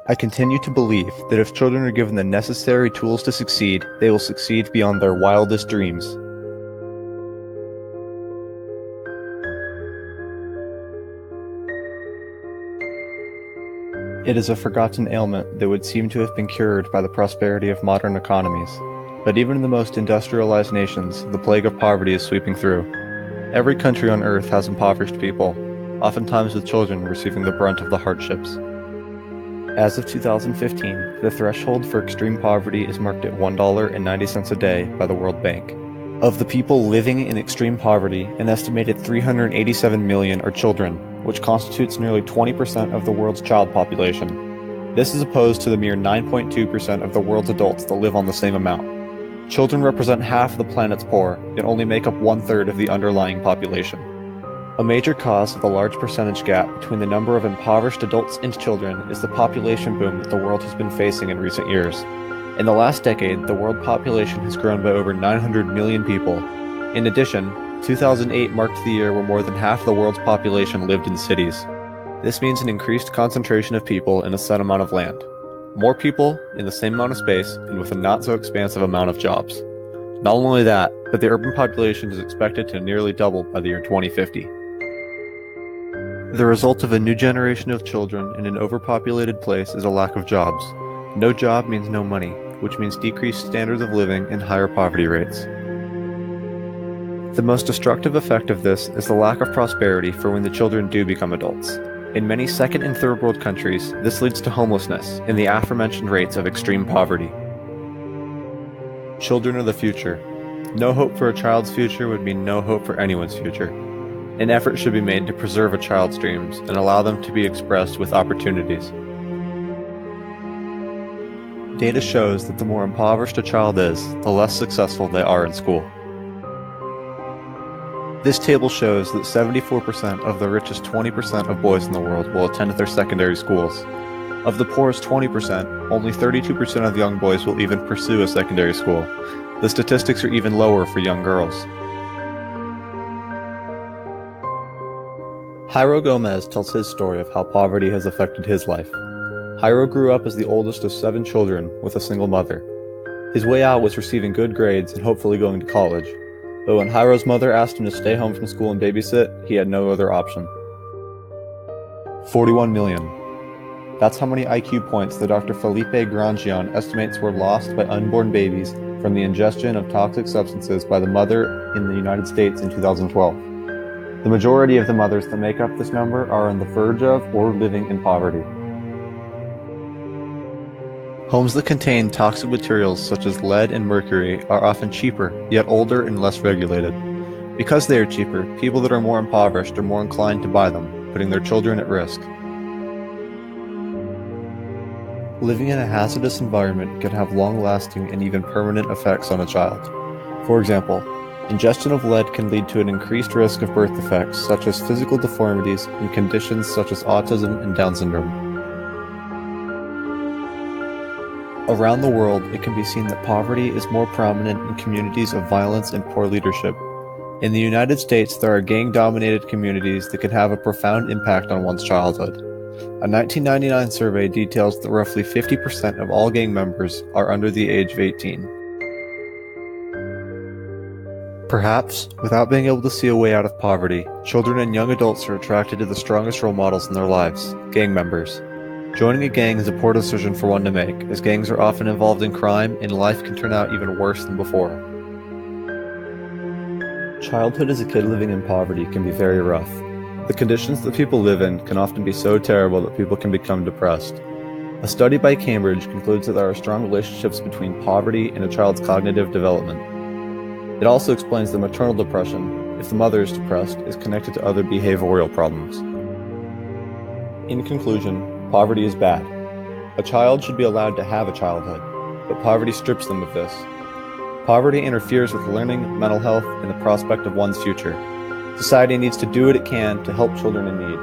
I continue to believe that if children are given the necessary tools to succeed, they will succeed beyond their wildest dreams. It is a forgotten ailment that would seem to have been cured by the prosperity of modern economies. But even in the most industrialized nations, the plague of poverty is sweeping through. Every country on earth has impoverished people, oftentimes with children receiving the brunt of the hardships. As of 2015, the threshold for extreme poverty is marked at $1.90 a day by the World Bank. Of the people living in extreme poverty, an estimated 387 million are children, which constitutes nearly 20% of the world's child population. This is opposed to the mere 9.2% of the world's adults that live on the same amount. Children represent half of the planet's poor and only make up 1/3 of the underlying population. A major cause of the large percentage gap between the number of impoverished adults and children is the population boom that the world has been facing in recent years. In the last decade, the world population has grown by over 900 million people. In addition, 2008 marked the year where more than half the world's population lived in cities. This means an increased concentration of people in a set amount of land. More people in the same amount of space and with a not so expansive amount of jobs. Not only that, but the urban population is expected to nearly double by the year 2050. The result of a new generation of children in an overpopulated place is a lack of jobs. No job means no money, which means decreased standards of living and higher poverty rates. The most destructive effect of this is the lack of prosperity for when the children do become adults. In many second and third world countries, this leads to homelessness and the aforementioned rates of extreme poverty. Children are the future. No hope for a child's future would mean no hope for anyone's future. An effort should be made to preserve a child's dreams and allow them to be expressed with opportunities. Data shows that the more impoverished a child is, the less successful they are in school. This table shows that 74% of the richest 20% of boys in the world will attend their secondary schools. Of the poorest 20%, only 32% of young boys will even pursue a secondary school. The statistics are even lower for young girls. Jairo Gomez tells his story of how poverty has affected his life. Jairo grew up as the oldest of 7 children with a single mother. His way out was receiving good grades and hopefully going to college. But when Jairo's mother asked him to stay home from school and babysit, he had no other option. 41 million. That's how many IQ points the Dr. Felipe Grangion estimates were lost by unborn babies from the ingestion of toxic substances by the mother in the United States in 2012. The majority of the mothers that make up this number are on the verge of or living in poverty. Homes that contain toxic materials such as lead and mercury are often cheaper, yet older and less regulated. Because they are cheaper, people that are more impoverished are more inclined to buy them, putting their children at risk. Living in a hazardous environment can have long-lasting and even permanent effects on a child. For example, ingestion of lead can lead to an increased risk of birth defects such as physical deformities and conditions such as autism and Down syndrome. Around the world, it can be seen that poverty is more prominent in communities of violence and poor leadership. In the United States, there are gang-dominated communities that can have a profound impact on one's childhood. A 1999 survey details that roughly 50% of all gang members are under the age of 18. Perhaps, without being able to see a way out of poverty, children and young adults are attracted to the strongest role models in their lives, gang members. Joining a gang is a poor decision for one to make, as gangs are often involved in crime and life can turn out even worse than before. Childhood as a kid living in poverty can be very rough. The conditions that people live in can often be so terrible that people can become depressed. A study by Cambridge concludes that there are strong relationships between poverty and a child's cognitive development. It also explains that maternal depression, if the mother is depressed, is connected to other behavioral problems. In conclusion, poverty is bad. A child should be allowed to have a childhood, but poverty strips them of this. Poverty interferes with learning, mental health, and the prospect of one's future. Society needs to do what it can to help children in need.